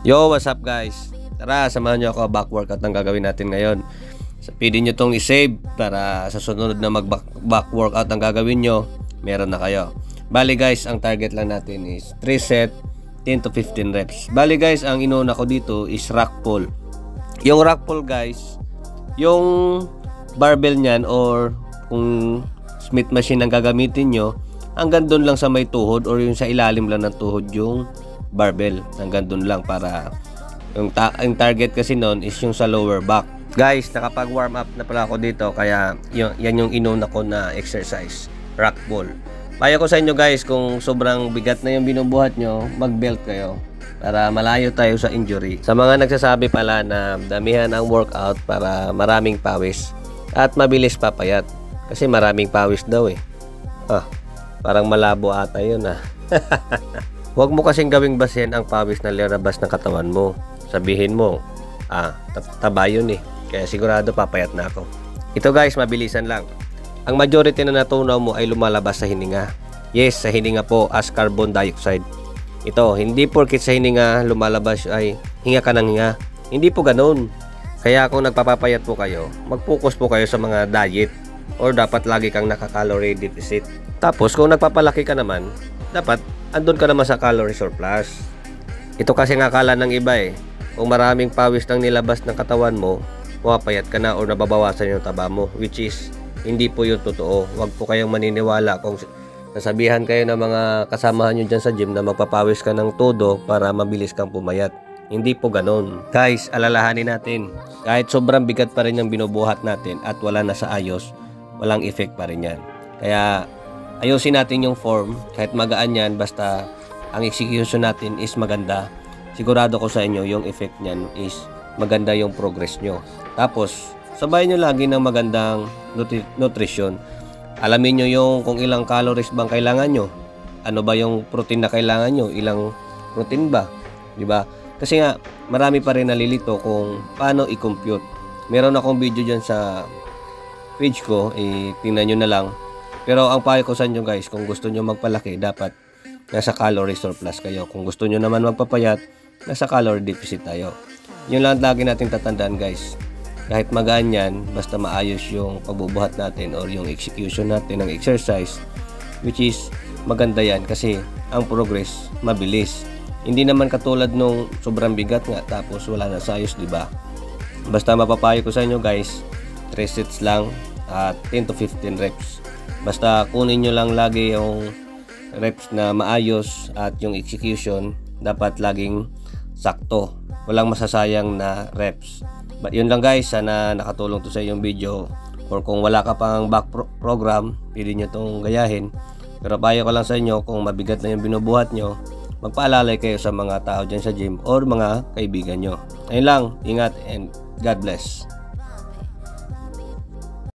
Yo, what's up guys? Tara, samahan nyo ako, back workout ang gagawin natin ngayon. Pwede nyo tong i-save para sa sunod na mag-back workout ang gagawin nyo, meron na kayo. Bali guys, ang target lang natin is 3 set, 10 to 15 reps. Bali guys, ang inuna ko dito is rack pull. Yung rack pull guys, yung barbell nyan or kung Smith machine ang gagamitin nyo, hanggang doon lang sa may tuhod or yung sa ilalim lang ng tuhod yung barbell, hanggang doon lang, para yung target kasi noon is yung sa lower back. Guys, nakapag warm up na pala ako dito, kaya yan yung inuna ko na exercise, rack pull. Payo ko sa inyo guys, kung sobrang bigat na yung binubuhat nyo, mag belt kayo para malayo tayo sa injury. Sa mga nagsasabi pala na damihan ang workout para maraming pawis at mabilis papayat, kasi maraming pawis daw parang malabo ata yun Huwag mo kasing gawing basehan ang pawis na lalabas ng katawan mo. Sabihin mo, taba yun kaya sigurado papayat na ako. Ito guys, mabilisan lang. Ang majority na natunaw mo ay lumalabas sa hininga. Yes, sa hininga po as carbon dioxide. Ito, hindi porkit sa hininga lumalabas ay hinga ka ng hinga. Hindi po ganoon. Kaya kung nagpapapayat po kayo, mag-focus po kayo sa mga diet or dapat lagi kang naka-calorie deficit. Tapos kung nagpapalaki ka naman, dapat andun ka naman sa calorie surplus. Ito kasi nga akala ng iba kung maraming pawis nang nilabas ng katawan mo, mapapayat ka na o nababawasan yung taba mo, which is hindi po yun totoo. Huwag po kayong maniniwala kung nasabihan kayo ng mga kasamahan nyo dyan sa gym na magpapawis ka ng todo para mabilis kang pumayat. Hindi po ganon. Guys, alalahanin natin, kahit sobrang bigat pa rin yung binubuhat natin at wala na sa ayos, walang effect pa rin yan. Kaya ayusin natin yung form, kahit magaan yan, basta ang execution natin is maganda. Sigurado ko sa inyo, yung effect nyan is maganda yung progress nyo. Tapos, sabayan nyo lagi ng magandang nutrition. Alamin nyo yung kung ilang calories bang kailangan nyo. Ano ba yung protein na kailangan nyo? Ilang protein ba? Diba? Kasi nga, marami pa rin nalilito kung paano i-compute. Meron akong video dyan sa page ko, tingnan nyo na lang. Pero ang payo ko sa inyo guys, kung gusto nyo magpalaki, dapat nasa calorie surplus kayo. Kung gusto nyo naman magpapayat, nasa calorie deficit tayo. Yun lang lagi natin tatandaan guys. Kahit magaan yan, basta maayos yung pagbubuhat natin or yung execution natin ng exercise, which is maganda yan kasi ang progress mabilis. Hindi naman katulad nung sobrang bigat nga tapos wala na sa ayos, diba? Basta mapapayo ko sa inyo guys, 3 sets lang at 10 to 15 reps. Basta kunin nyo lang lagi yung reps na maayos at yung execution dapat laging sakto. Walang masasayang na reps. But yun lang guys, sana nakatulong to sa yung video. Or kung wala ka pang back program, pwede nyo itong gayahin. Pero payo ko lang sa inyo, kung mabigat na yung binubuhat nyo, magpaalalay kayo sa mga tao dyan sa gym or mga kaibigan nyo. Ayun lang, ingat and God bless.